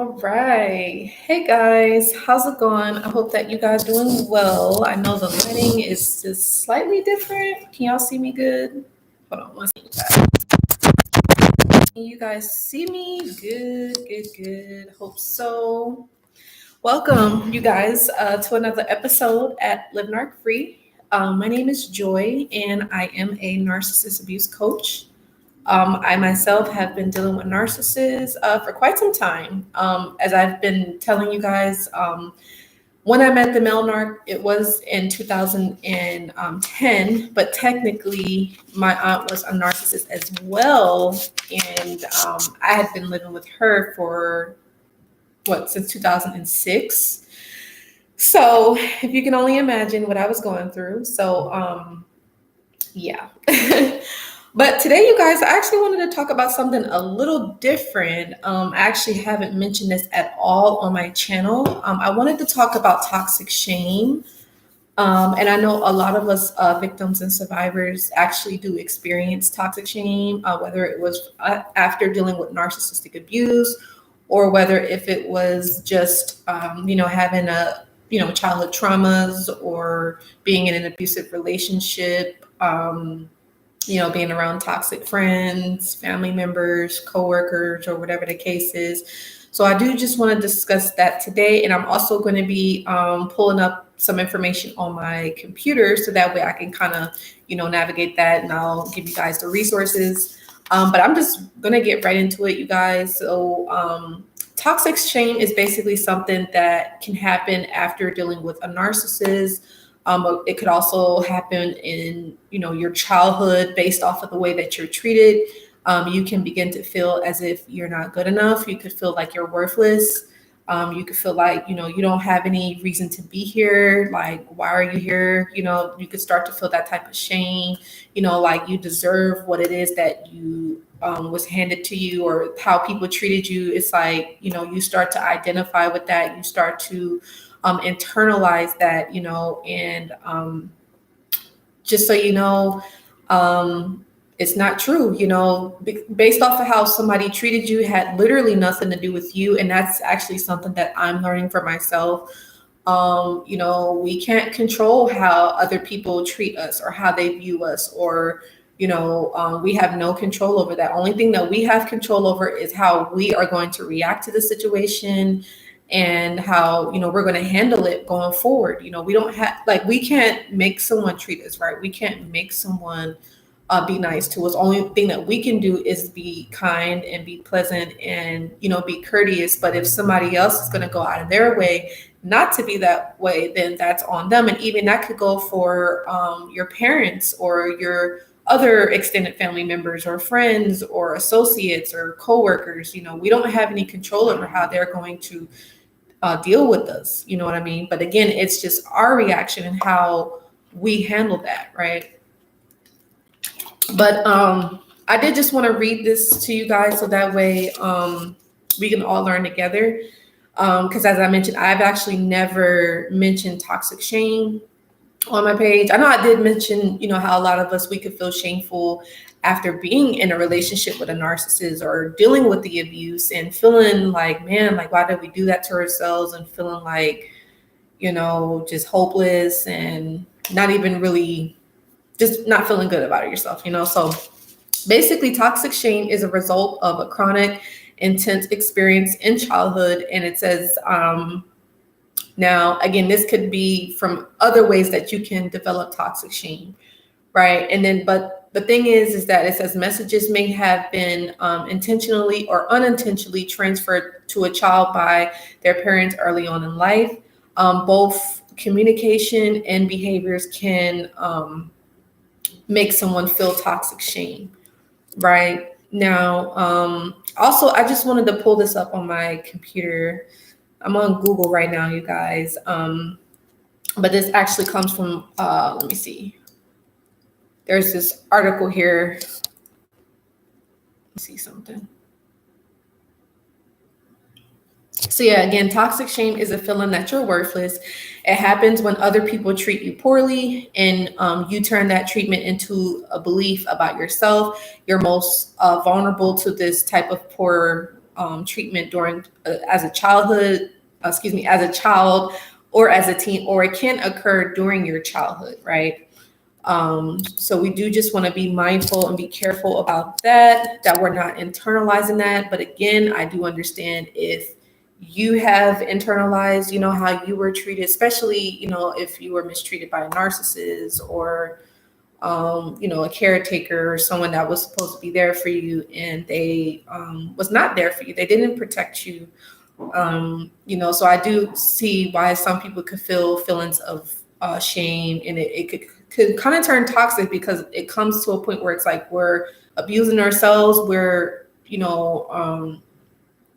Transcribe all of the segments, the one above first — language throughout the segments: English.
All right. Hey guys, how's it going? I hope that you guys doing well. I know the lighting is just slightly different. Can y'all see me good? Hold on one second. Can you guys see me? Good. Hope so. Welcome, you guys, to another episode at Live Narc Free. My name is Joy, and I am a narcissist abuse coach. I myself have been dealing with narcissists for quite some time. As I've been telling you guys, when I met the male narc, it was in 2010, but technically my aunt was a narcissist as well. And I had been living with her for since 2006. So if you can only imagine what I was going through. So, yeah. But today, you guys, I actually wanted to talk about something a little different. I actually haven't mentioned this at all on my channel. I wanted to talk about toxic shame. And I know a lot of us victims and survivors actually do experience toxic shame, whether it was after dealing with narcissistic abuse or whether if it was just, having childhood traumas or being in an abusive relationship. Being around toxic friends, family members, coworkers, or whatever the case is. So I do just want to discuss that today. And I'm also going to be pulling up some information on my computer so that way I can kind of, navigate that, and I'll give you guys the resources. But I'm just going to get right into it, you guys. So toxic shame is basically something that can happen after dealing with a narcissist. It could also happen in, your childhood based off of the way that you're treated. You can begin to feel as if you're not good enough. You could feel like you're worthless. You could feel like, you don't have any reason to be here. Like, why are you here? You could start to feel that type of shame, like you deserve what it is that you was handed to you or how people treated you. It's like, you start to identify with that. You start to internalize that, and just so you know, it's not true, based off of how somebody treated you had literally nothing to do with you. And that's actually something that I'm learning for myself. We can't control how other people treat us or how they view us, or we have no control over that. Only thing that we have control over is how we are going to react to the situation and how, we're going to handle it going forward. We don't have, we can't make someone treat us right. We can't make someone be nice to us. Only thing that we can do is be kind and be pleasant and, be courteous. But if somebody else is going to go out of their way not to be that way, then that's on them. And even that could go for your parents or your other extended family members or friends or associates or coworkers. We don't have any control over how they're going to deal with us. You know what I mean? But again, it's just our reaction and how we handle that, right? But I did just want to read this to you guys so that way we can all learn together. Because as I mentioned, I've actually never mentioned toxic shame on my page. I know I did mention, how a lot of us, we could feel shameful after being in a relationship with a narcissist or dealing with the abuse and feeling like, man, like, why did we do that to ourselves? And feeling like, just hopeless and not even really, just not feeling good about it yourself, So basically, toxic shame is a result of a chronic, intense experience in childhood. And it says, now, again, this could be from other ways that you can develop toxic shame, right? And then, but the thing is that it says messages may have been intentionally or unintentionally transferred to a child by their parents early on in life. Both communication and behaviors can make someone feel toxic shame, right? Now, also, I just wanted to pull this up on my computer. I'm on Google right now, you guys. But this actually comes from, let me see. There's this article here. Let's see something. So yeah, again, toxic shame is a feeling that you're worthless. It happens when other people treat you poorly and you turn that treatment into a belief about yourself. You're most vulnerable to this type of poor treatment during as a child or as a teen, or it can occur during your childhood, right? So we do just want to be mindful and be careful about that we're not internalizing that. But again, I do understand if you have internalized, how you were treated, especially, if you were mistreated by a narcissist or, a caretaker or someone that was supposed to be there for you and they was not there for you. They didn't protect you. So I do see why some people could feel feelings of shame, and it could kind of turn toxic because it comes to a point where it's like we're abusing ourselves. We're,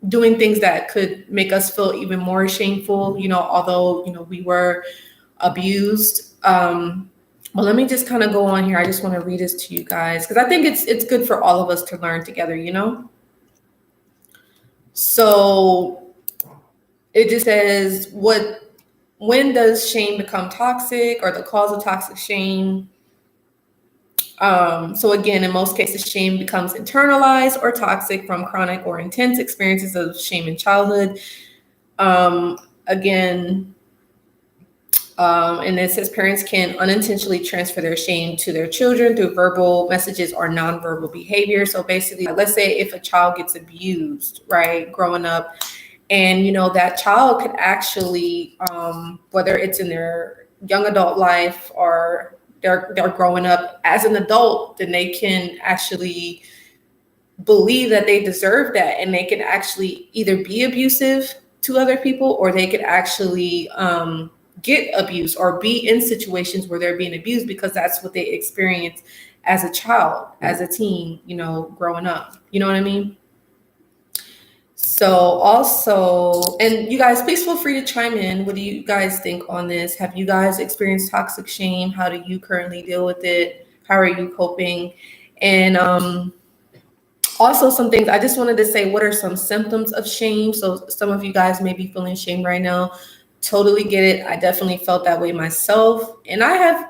doing things that could make us feel even more shameful, although, we were abused. Well, let me just kind of go on here. I just want to read this to you guys because I think it's good for all of us to learn together, So it just says, when does shame become toxic or the cause of toxic shame? So again, in most cases, shame becomes internalized or toxic from chronic or intense experiences of shame in childhood. And it says parents can unintentionally transfer their shame to their children through verbal messages or nonverbal behavior. So basically, let's say if a child gets abused, right, growing up, and that child could actually, whether it's in their young adult life or they're growing up as an adult, then they can actually believe that they deserve that, and they can actually either be abusive to other people or they could actually get abused or be in situations where they're being abused because that's what they experience as a child, as a teen, growing up. You know what I mean? So also, and you guys, please feel free to chime in. What do you guys think on this? Have you guys experienced toxic shame? How do you currently deal with it? How are you coping? And also some things I just wanted to say, what are some symptoms of shame? So some of you guys may be feeling shame right now. Totally get it. I definitely felt that way myself. And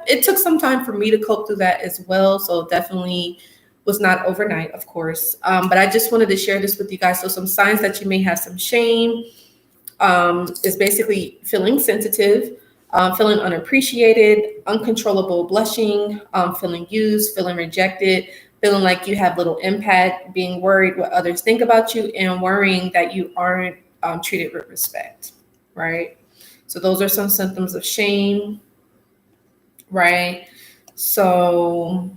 it took some time for me to cope through that as well. So definitely was not overnight, of course. But I just wanted to share this with you guys. So some signs that you may have some shame is basically feeling sensitive, feeling unappreciated, uncontrollable blushing, feeling used, feeling rejected, feeling like you have little impact, being worried what others think about you, and worrying that you aren't treated with respect, right? So those are some symptoms of shame, right? So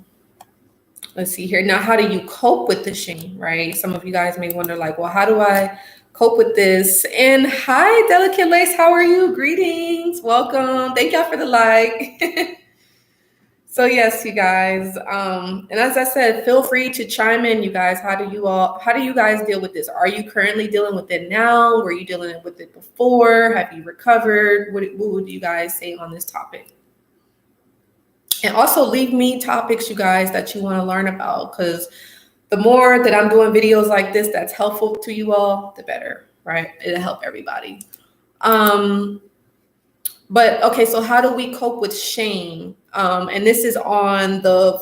let's see here. Now, how do you cope with the shame, right? Some of you guys may wonder, like, well, how do I cope with this? And hi, Delicate Lace, how are you? Greetings, welcome. Thank y'all for the like. So yes, you guys. And as I said, feel free to chime in, you guys. How do you guys deal with this? Are you currently dealing with it now? Were you dealing with it before? Have you recovered? What would you guys say on this topic? And also leave me topics, you guys, that you want to learn about, because the more that I'm doing videos like this that's helpful to you all, the better, right? It'll help everybody. But okay, so how do we cope with shame? And this is on the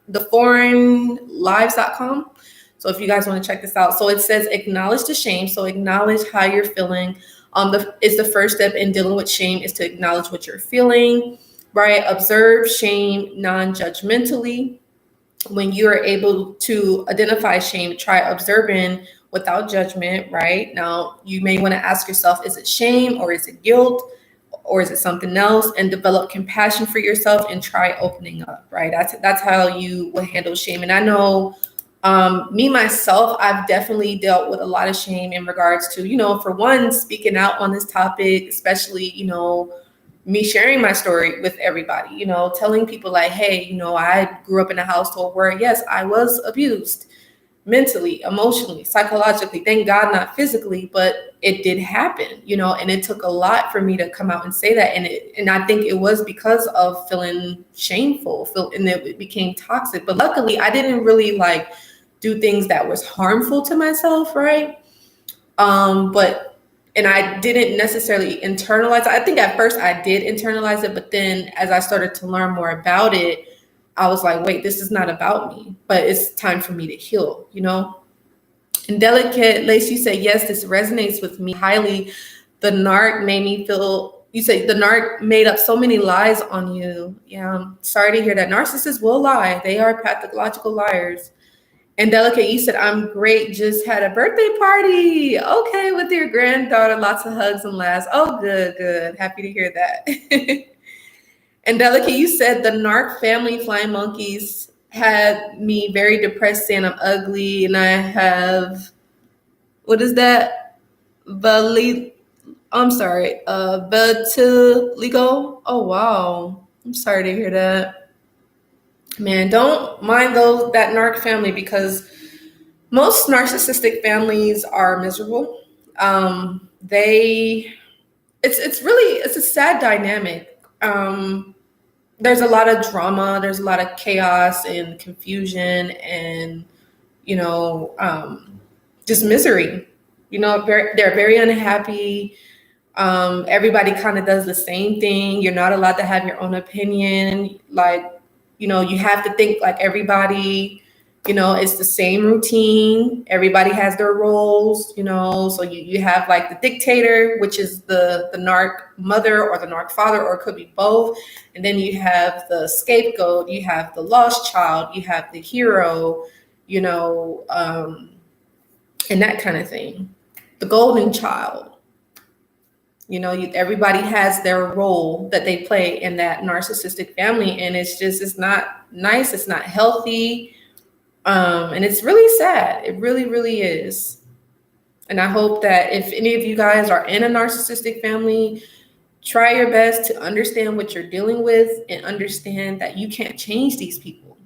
theforeignlives.com. So if you guys want to check this out. So it says acknowledge the shame. So acknowledge how you're feeling. It's the first step in dealing with shame is to acknowledge what you're feeling, right? Observe shame non-judgmentally. When you are able to identify shame, try observing without judgment, right? Now, you may want to ask yourself, is it shame or is it guilt or is it something else? And develop compassion for yourself and try opening up, right? That's how you would handle shame. And I know me, myself, I've definitely dealt with a lot of shame in regards to, for one, speaking out on this topic, especially, me sharing my story with everybody, telling people like, hey, I grew up in a household where, yes, I was abused mentally, emotionally, psychologically, thank God, not physically, but it did happen, and it took a lot for me to come out and say that. And I think it was because of feeling shameful, and it became toxic. But luckily I didn't really do things that was harmful to myself, right? And I didn't necessarily internalize it. I think at first I did internalize it, but then as I started to learn more about it, I was like, wait, this is not about me, but it's time for me to heal, And Delicate Lace, you say, yes, this resonates with me highly. The narc made me feel, you say the narc made up so many lies on you. Yeah, I'm sorry to hear that. Narcissists will lie. They are pathological liars. And Delicate, you said, I'm great. Just had a birthday party. Okay, with your granddaughter. Lots of hugs and laughs. Oh, good, good. Happy to hear that. And Delicate, you said the narc family flying monkeys had me very depressed, saying I'm ugly, and I have, what is that? I'm sorry, vitiligo. Oh wow, I'm sorry to hear that. Man, don't mind that narc family, because most narcissistic families are miserable. They, it's a sad dynamic. There's a lot of drama, there's a lot of chaos and confusion, and just misery. They're very unhappy. Everybody kind of does the same thing. You're not allowed to have your own opinion. Like, you have to think like everybody. It's the same routine. Everybody has their roles. So you have like the dictator, which is the narc mother or the narc father, or it could be both. And then you have the scapegoat. You have the lost child. You have the hero. And that kind of thing. The golden child. Everybody has their role that they play in that narcissistic family, and it's not nice. It's not healthy, and it's really sad. It really, really is. And I hope that if any of you guys are in a narcissistic family, try your best to understand what you're dealing with and understand that you can't change these people.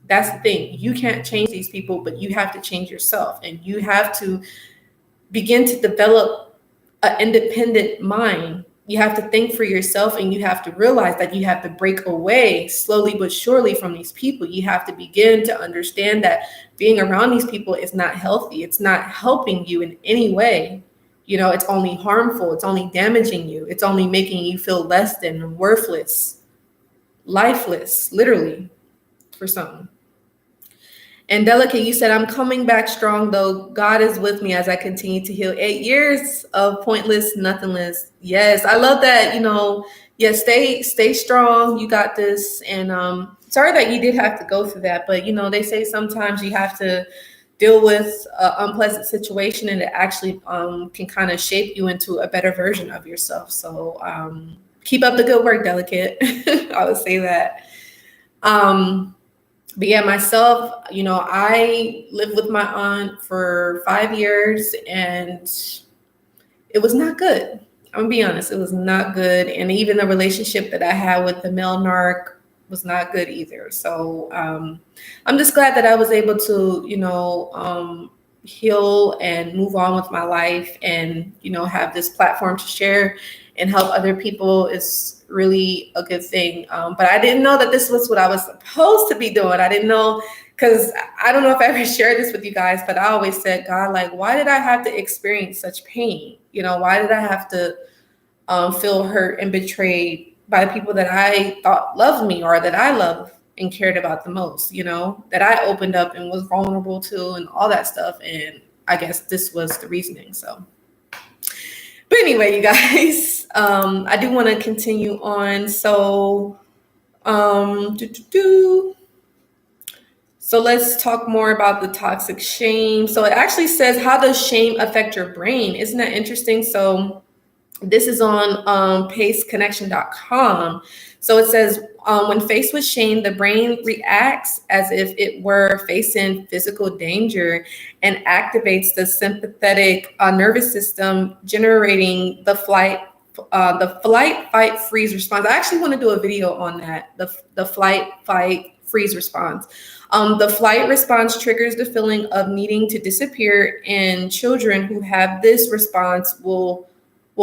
That's the thing. You can't change these people, but you have to change yourself, and you have to begin to develop an independent mind. You have to think for yourself, and you have to realize that you have to break away slowly but surely from these people. You have to begin to understand that being around these people is not healthy. It's not helping you in any way. It's only harmful. It's only damaging you. It's only making you feel less than, worthless, lifeless, literally, for some. And Delicate, you said, I'm coming back strong, though. God is with me as I continue to heal. 8 years of pointless nothingness. Yes, I love that. Yes, stay strong. You got this. And sorry that you did have to go through that. But, they say sometimes you have to deal with an unpleasant situation, and it actually can kind of shape you into a better version of yourself. So keep up the good work, Delicate. I would say that. But yeah, myself, I lived with my aunt for 5 years, and it was not good. I'm gonna be honest, it was not good. And even the relationship that I had with the male narc was not good either. So I'm just glad that I was able to, heal and move on with my life, and, have this platform to share and help other people is really a good thing. But I didn't know that this was what I was supposed to be doing. I didn't know, because I don't know if I ever shared this with you guys, but I always said, God, like, why did I have to experience such pain? Why did I have to feel hurt and betrayed by the people that I thought loved me, or that I loved and cared about the most, that I opened up and was vulnerable to, and all that stuff. And I guess this was the reasoning. So, but anyway, you guys, I do want to continue on. So, so let's talk more about the toxic shame. So it actually says, how does shame affect your brain? Isn't that interesting? So this is on paceconnection.com. So it says, when faced with shame, the brain reacts as if it were facing physical danger and activates the sympathetic nervous system, generating the flight, fight, freeze response. I actually want to do a video on that, the flight, fight, freeze response. The flight response triggers the feeling of needing to disappear, and children who have this response will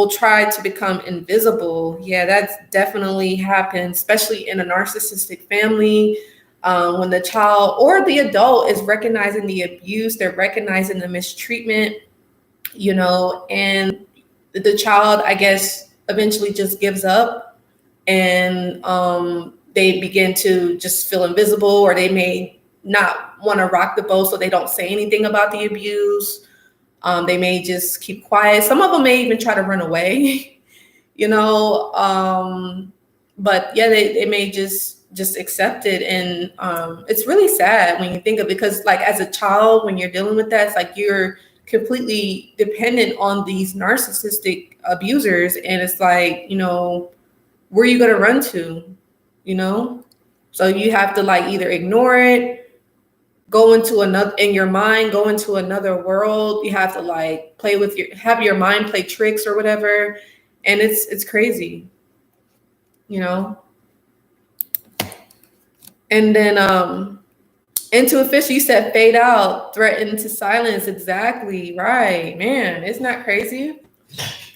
try to become invisible. Yeah, that's definitely happens, especially in a narcissistic family. When the child or the adult is recognizing the abuse, they're recognizing the mistreatment, and the child, I guess, eventually just gives up, and they begin to just feel invisible, or they may not want to rock the boat, so they don't say anything about the abuse. They may just keep quiet. Some of them may even try to run away, you know. But yeah, they may just accept it. And it's really sad when you think of it, because like as a child, when you're dealing with that, it's like you're completely dependent on these narcissistic abusers. And it's like, you know, where are you going to run to, you know? So you have to like either ignore it, go into another, in your mind, go into another world. You have to like have your mind play tricks or whatever. And it's crazy, you know? And then into official, you said fade out, threaten to silence. Exactly right, man. Isn't that crazy?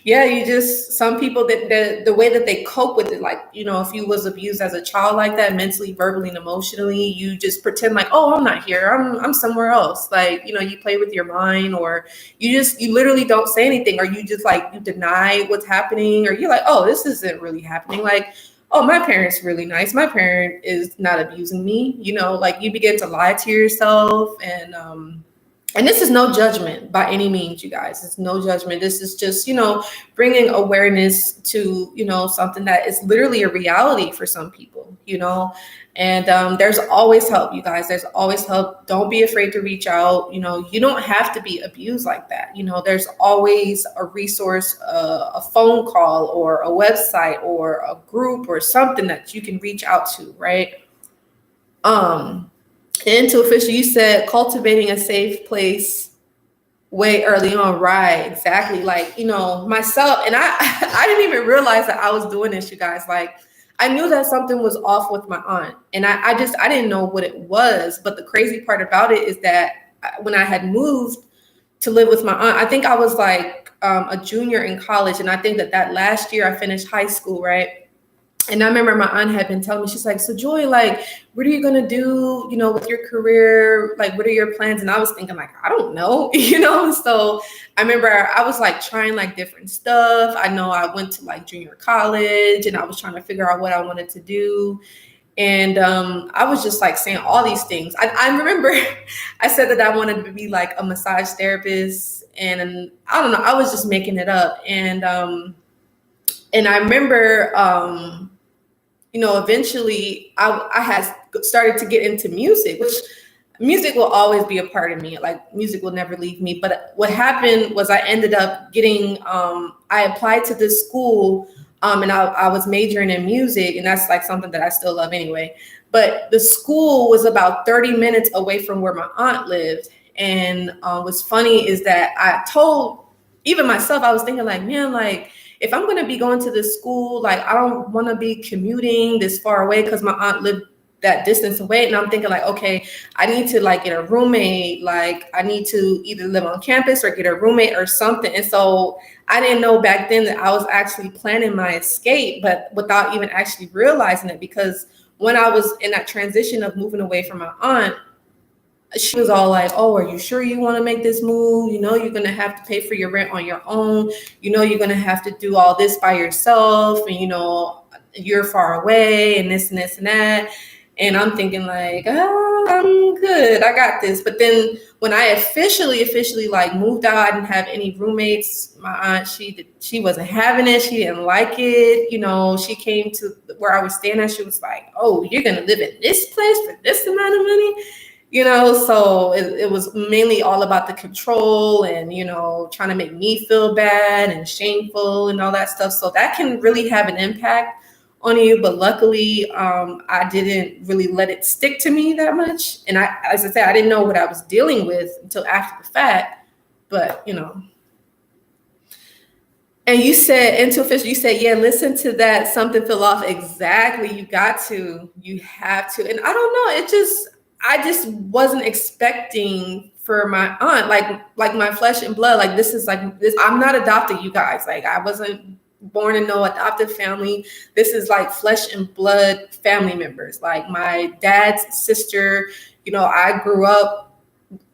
Yeah, some people that the way that they cope with it, like, you know, if you was abused as a child like that, mentally, verbally, and emotionally, you just pretend like, oh, I'm not here, I'm somewhere else. Like, you know, you play with your mind, or you literally don't say anything, or you just like, you deny what's happening, or you're like, oh, this isn't really happening. Like, oh, my parent's really nice, my parent is not abusing me, you know. Like, you begin to lie to yourself. And this is no judgment by any means, you guys. It's no judgment. This is just, you know, bringing awareness to, you know, something that is literally a reality for some people, you know. And there's always help, you guys. There's always help. Don't be afraid to reach out. You know, you don't have to be abused like that. You know, there's always a resource, a phone call or a website or a group or something that you can reach out to, right? Into official, you said cultivating a safe place way early on. Right, exactly. Like, you know, myself, and I didn't even realize that I was doing this, you guys. Like, I knew that something was off with my aunt, and I didn't know what it was. But the crazy part about it is that when I had moved to live with my aunt, I think I was like a junior in college, and I think that last year I finished high school, right? And I remember my aunt had been telling me, she's like, so Joy, like, what are you going to do, you know, with your career? Like, what are your plans? And I was thinking like, I don't know, you know? So I remember I was like trying like different stuff. I know I went to like junior college and I was trying to figure out what I wanted to do. And I was just like saying all these things. I remember I said that I wanted to be like a massage therapist, and I don't know, I was just making it up. And I remember, you know, eventually I had started to get into music, which music will always be a part of me. Like, music will never leave me. But what happened was I ended up getting, I applied to this school, and I was majoring in music, and that's like something that I still love anyway. But the school was about 30 minutes away from where my aunt lived. And what's funny is that I told even myself, I was thinking like, man, like, if I'm going to be going to this school, like, I don't want to be commuting this far away, because my aunt lived that distance away. And I'm thinking like, okay, I need to like get a roommate. Like, I need to either live on campus or get a roommate or something. And so I didn't know back then that I was actually planning my escape, but without even actually realizing it, because when I was in that transition of moving away from my aunt, she was all like, oh, are you sure you want to make this move? You know, you're going to have to pay for your rent on your own. You know, you're going to have to do all this by yourself. And, you know, you're far away and this and this and that. And I'm thinking like, oh, I'm good, I got this. But then when I officially like moved out, I didn't have any roommates. My aunt, she wasn't having it. She didn't like it. You know, she came to where I was staying at. She was like, oh, you're going to live in this place for this amount of money? You know, so it was mainly all about the control and, you know, trying to make me feel bad and shameful and all that stuff. So that can really have an impact on you. But luckily, I didn't really let it stick to me that much. And as I said, I didn't know what I was dealing with until after the fact. But, you know. And you said, into official, you said, yeah, listen to that. Something fell off. Exactly. You have to. And I don't know. I just wasn't expecting for my aunt, like my flesh and blood. Like, this is like this. I'm not adopted, you guys. Like, I wasn't born in no adoptive family. This is like flesh and blood family members. Like, my dad's sister, you know, I grew up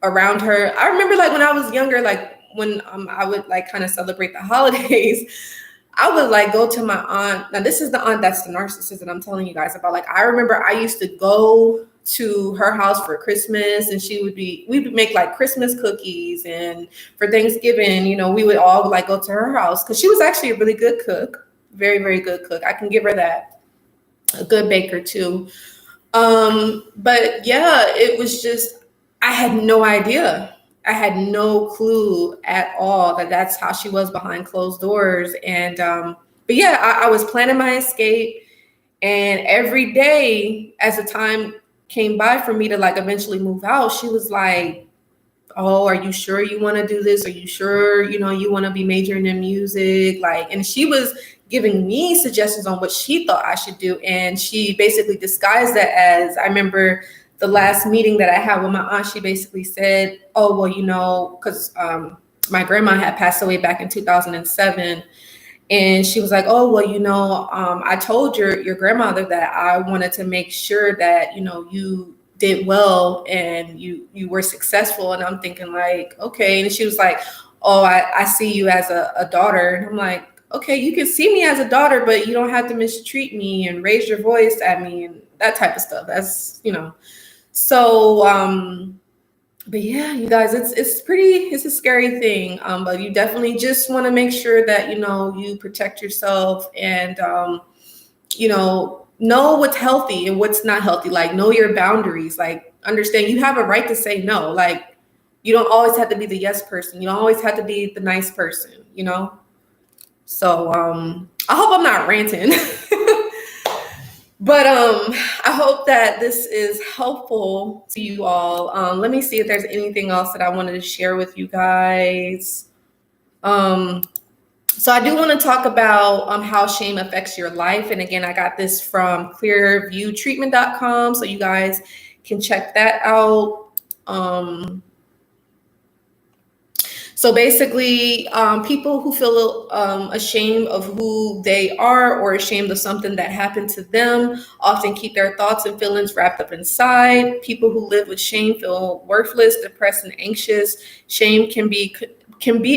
around her. I remember like when I was younger, like when I would like kind of celebrate the holidays, I would like go to my aunt. Now, this is the aunt that's the narcissist that I'm telling you guys about. Like, I remember I used to go to her house for Christmas, and we would make like Christmas cookies, and for Thanksgiving, you know, we would all like go to her house because she was actually a really good cook, very, very good cook. I can give her that. A good baker too. But yeah, it was just, I had no idea. I had no clue at all that that's how she was behind closed doors. And, but yeah, I was planning my escape, and every day as the time came by for me to like eventually move out, she was like, oh, are you sure you want to do this? Are you sure, you know, you want to be majoring in music? Like, and she was giving me suggestions on what she thought I should do. And she basically disguised that as, I remember the last meeting that I had with my aunt, she basically said, oh, well, you know, because my grandma had passed away back in 2007. And she was like, oh, well, you know, I told your grandmother that I wanted to make sure that, you know, you did well and you were successful. And I'm thinking like, okay. And she was like, oh, I see you as a daughter. And I'm like, okay, you can see me as a daughter, but you don't have to mistreat me and raise your voice at me and that type of stuff. That's, you know, so, but yeah, you guys, it's a scary thing. But you definitely just want to make sure that, you know, you protect yourself and, you know what's healthy and what's not healthy. Like, know your boundaries, like understand you have a right to say no. Like, you don't always have to be the yes person. You don't always have to be the nice person, you know? So, I hope I'm not ranting, but, I hope that this is helpful to you all. Let me see if there's anything else that I wanted to share with you guys. So I do want to talk about how shame affects your life. And again, I got this from clearviewtreatment.com. So you guys can check that out. So basically, people who feel ashamed of who they are or ashamed of something that happened to them often keep their thoughts and feelings wrapped up inside. People who live with shame feel worthless, depressed, and anxious. Shame can be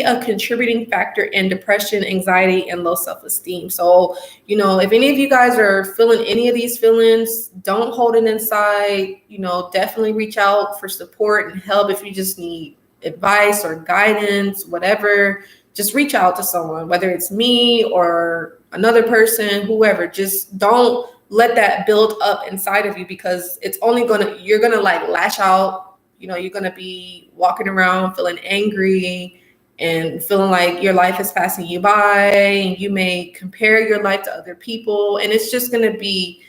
a contributing factor in depression, anxiety, and low self-esteem. So, you know, if any of you guys are feeling any of these feelings, don't hold it inside. You know, definitely reach out for support and help if you just need advice or guidance, whatever. Just reach out to someone, whether it's me or another person, whoever. Just don't let that build up inside of you, because it's only you're gonna like lash out. You know, you're gonna be walking around feeling angry and feeling like your life is passing you by, and you may compare your life to other people, and it's just going to be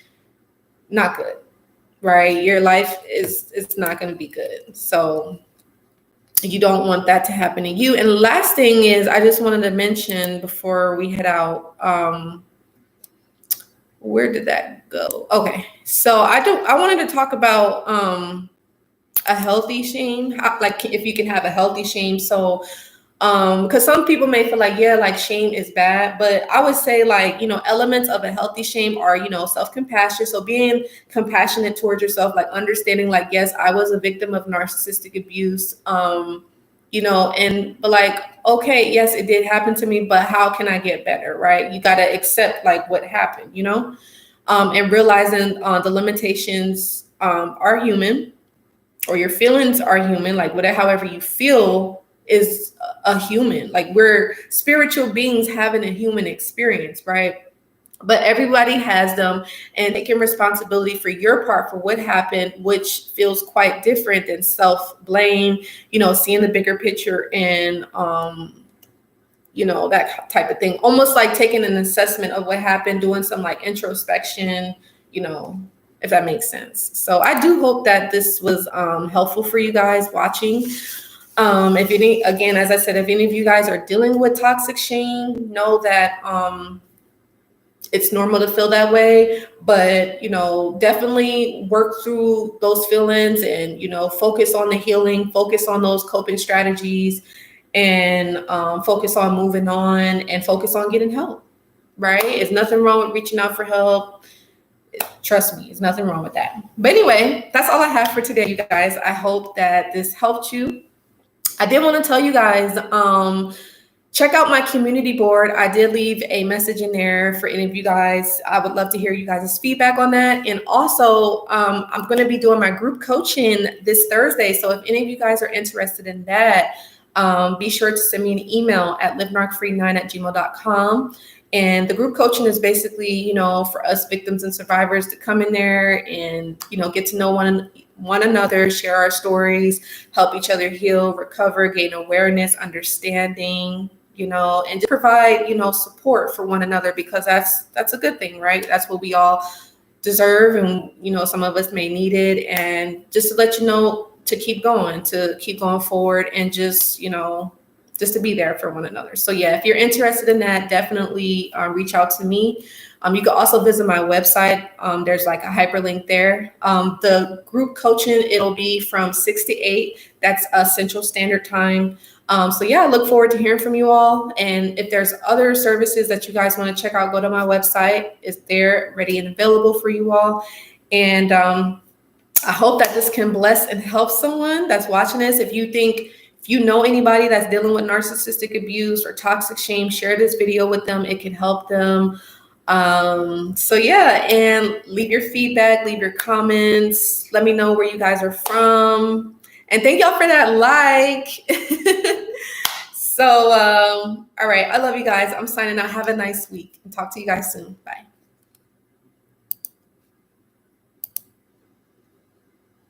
not good, right? Your life it's not going to be good. So you don't want that to happen to you. And last thing is, I just wanted to mention before we head out, where did that go? Okay. So I wanted to talk about a healthy shame, like if you can have a healthy shame. So because some people may feel like, yeah, like shame is bad, but I would say, like, you know, elements of a healthy shame are, you know, self-compassion. So being compassionate towards yourself, like understanding, like, yes, I was a victim of narcissistic abuse, you know, but like, okay, yes, it did happen to me, but how can I get better, right? You got to accept like what happened, you know, and realizing the limitations are human, or your feelings are human, like whatever, however you feel is a human. Like, we're spiritual beings having a human experience, right? But everybody has them, and taking responsibility for your part for what happened, which feels quite different than self-blame, you know, seeing the bigger picture and, you know, that type of thing. Almost like taking an assessment of what happened, doing some like introspection, you know, if that makes sense. So I do hope that this was helpful for you guys watching. If any, again, as I said, if any of you guys are dealing with toxic shame, know that it's normal to feel that way, but, you know, definitely work through those feelings and, you know, focus on the healing, focus on those coping strategies, and focus on moving on, and focus on getting help, right? There's nothing wrong with reaching out for help. Trust me, there's nothing wrong with that. But anyway, that's all I have for today, you guys. I hope that this helped you. I did want to tell you guys, Check out my community board. I did leave a message in there for any of you guys. I would love to hear you guys' feedback on that. And also, I'm going to be doing my group coaching this Thursday. So if any of you guys are interested in that, be sure to send me an email at livenarcfree9@gmail.com. And the group coaching is basically, you know, for us victims and survivors to come in there and, you know, get to know one another, share our stories, help each other heal, recover, gain awareness, understanding, you know, and just provide, you know, support for one another, because that's a good thing, right? That's what we all deserve. And, you know, some of us may need it. And just to let you know, to keep going forward, and just, you know, just to be there for one another. So yeah, if you're interested in that, definitely reach out to me. You can also visit my website. There's like a hyperlink there. The group coaching, it'll be from 6 to 8. That's Central Standard Time. So yeah, I look forward to hearing from you all. And if there's other services that you guys want to check out, go to my website. It's there, ready and available for you all. And I hope that this can bless and help someone that's watching this. If you know anybody that's dealing with narcissistic abuse or toxic shame, share this video with them. It can help them. So yeah, and leave your feedback, leave your comments. Let me know where you guys are from. And thank y'all for that like. So, all right. I love you guys. I'm signing out. Have a nice week and talk to you guys soon. Bye.